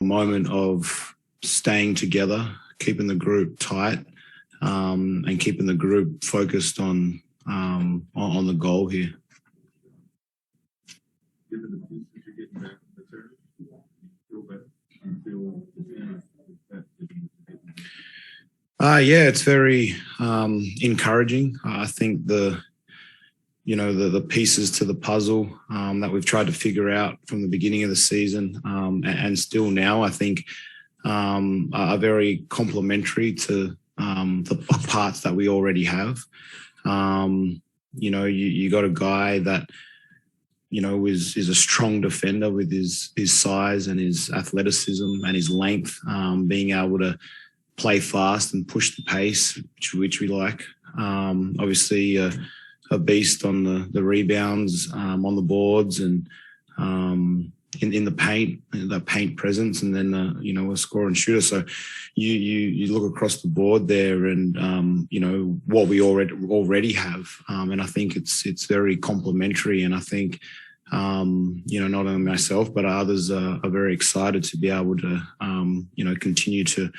moment of staying together, keeping the group tight, and keeping the group focused on the goal here. Given the pieces you're getting back from the third, feel better. Yeah, it's very encouraging. I think the pieces to the puzzle that we've tried to figure out from the beginning of the season and still now, I think, are very complementary to the parts that we already have. You got a guy that is a strong defender with his size and his athleticism and his length, being able to play fast and push the pace, which we like. Obviously, a beast on the rebounds, on the boards, and in the paint, that paint presence, and then a scorer and shooter. So you look across the board there, and what we already have, and I think it's very complementary. And I think not only myself but others are very excited to be able to continue to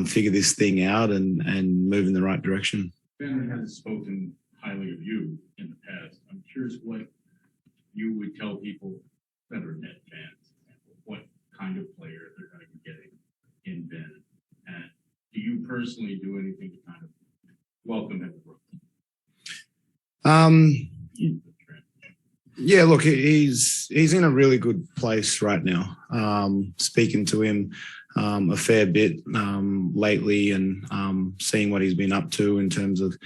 figure this thing out and move in the right direction. Ben has spoken highly of you in the past. I'm curious what you would tell people that are net fans, what kind of player they're going to be getting in Ben. And do you personally do anything to kind of welcome him? Yeah, look, he's in a really good place right now. Speaking to him a fair bit lately, and seeing what he's been up to in terms of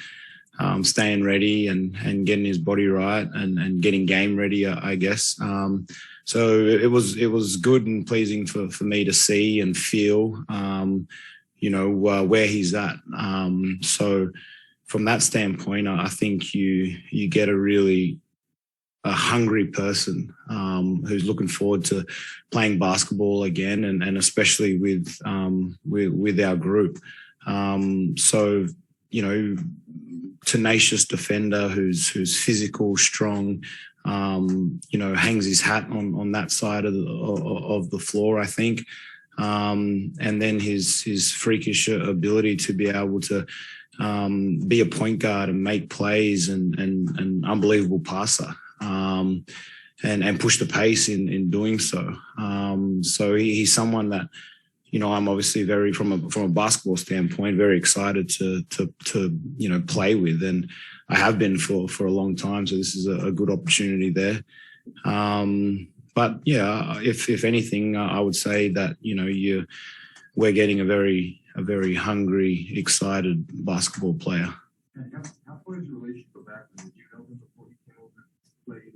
staying ready and getting his body right and getting game ready, I guess. So it was good and pleasing for me to see and feel, where he's at. So from that standpoint, I think you get a hungry person who's looking forward to playing basketball again, and especially with our group. So tenacious defender who's physical, strong, hangs his hat on that side of the floor, I think. And then his freakish ability to be able to be a point guard and make plays and an unbelievable passer. And push the pace in doing so. So he's someone that, I'm obviously from a basketball standpoint, very excited to play with, and I have been for a long time. So this is a good opportunity there. But yeah, if anything, I would say that we're getting a very hungry, excited basketball player. And how far is your relationship back? Did you know him before he came over to play in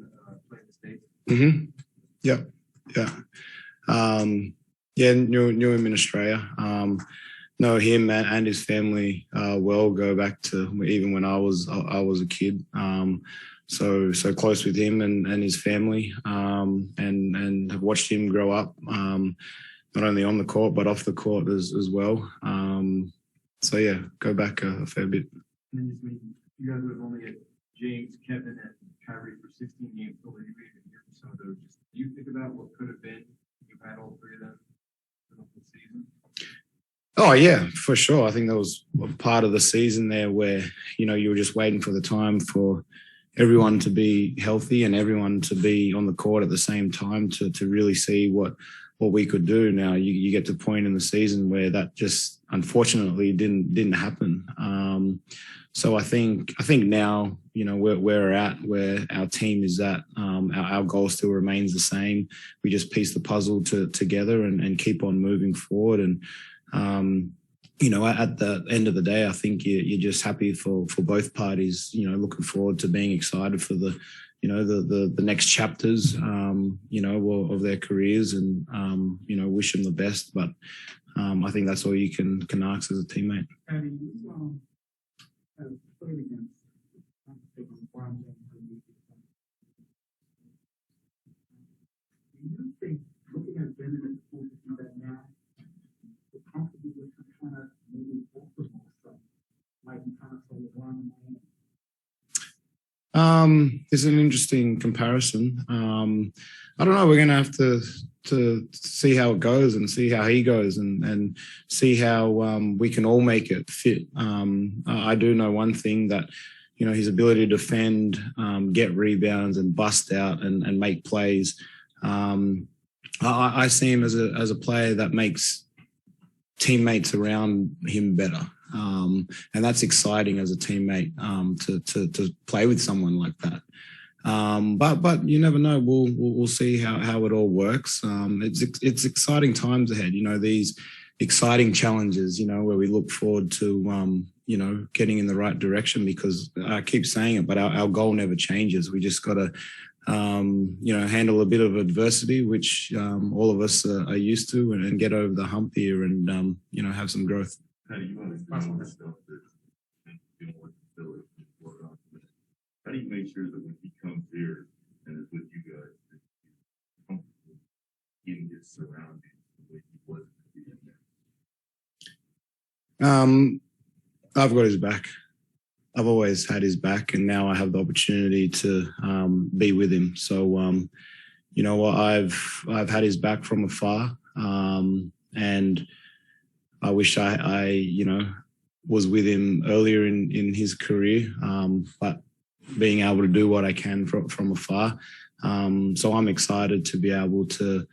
the States? Mm-hmm. Yeah. Knew him in Australia. Know him and his family well. Go back to even when I was a kid. So close with him and his family, and have watched him grow up, not only on the court but off the court as well. So yeah, go back a fair bit. And you guys would have only had James, Kevin, and Kyrie for 16 games. Over you even here for some of those. Just do you think about what could have been if you had all three of them for the whole season? Oh yeah, for sure. I think there was a part of the season there where you were just waiting for the time for everyone to be healthy and everyone to be on the court at the same time to really see what we could do. Now you get to a point in the season where that just unfortunately didn't happen. So I think now where we're at, where our team is at, our goal still remains the same. We just piece the puzzle together and keep on moving forward. And at the end of the day, I think you're just happy for both parties. Looking forward to being excited for the next chapters, of their careers, and wish them the best. But I think that's all you can ask as a teammate. And you have played against do you think, looking at Ben and the to do that now, the company with kind of maybe ultimate stuff might be kind of so LeBron It's an interesting comparison. I don't know. We're going to have to see how it goes and see how he goes and see how we can all make it fit. I do know one thing that, you know, his ability to defend, get rebounds and bust out and make plays. I see him as a player that makes teammates around him better. And that's exciting as a teammate to play with someone like that. But you never know. We'll see how it all works. It's exciting times ahead. You know, these exciting challenges. You know, where we look forward to you know, getting in the right direction, because I keep saying it, but our goal never changes. We just got to you know, handle a bit of adversity, which all of us are used to, and get over the hump here and you know, have some growth. How do you understand yourself and dealing with the village? How do you make sure that when he comes here and is with you guys, that he's comfortable in his surroundings the way he was at the beginning? I've got his back. I've always had his back, and now I have the opportunity to be with him. So, you know what, I've had his back from afar, and I wish I you know, was with him earlier in his career, but being able to do what I can from afar. So I'm excited to be able to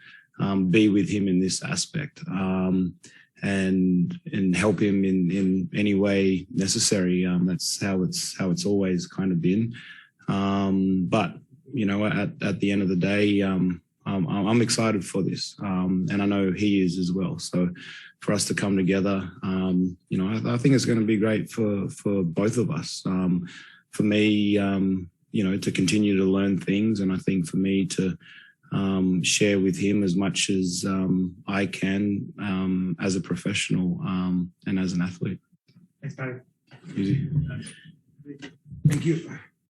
be with him in this aspect. And help him in any way necessary. That's how it's always kind of been. But you know, at the end of the day, I'm excited for this, and I know he is as well. So for us to come together, you know, I think it's going to be great for both of us. For me, you know, to continue to learn things, and I think for me to share with him as much as I can as a professional and as an athlete. Thanks, Patty. Easy. Thank you.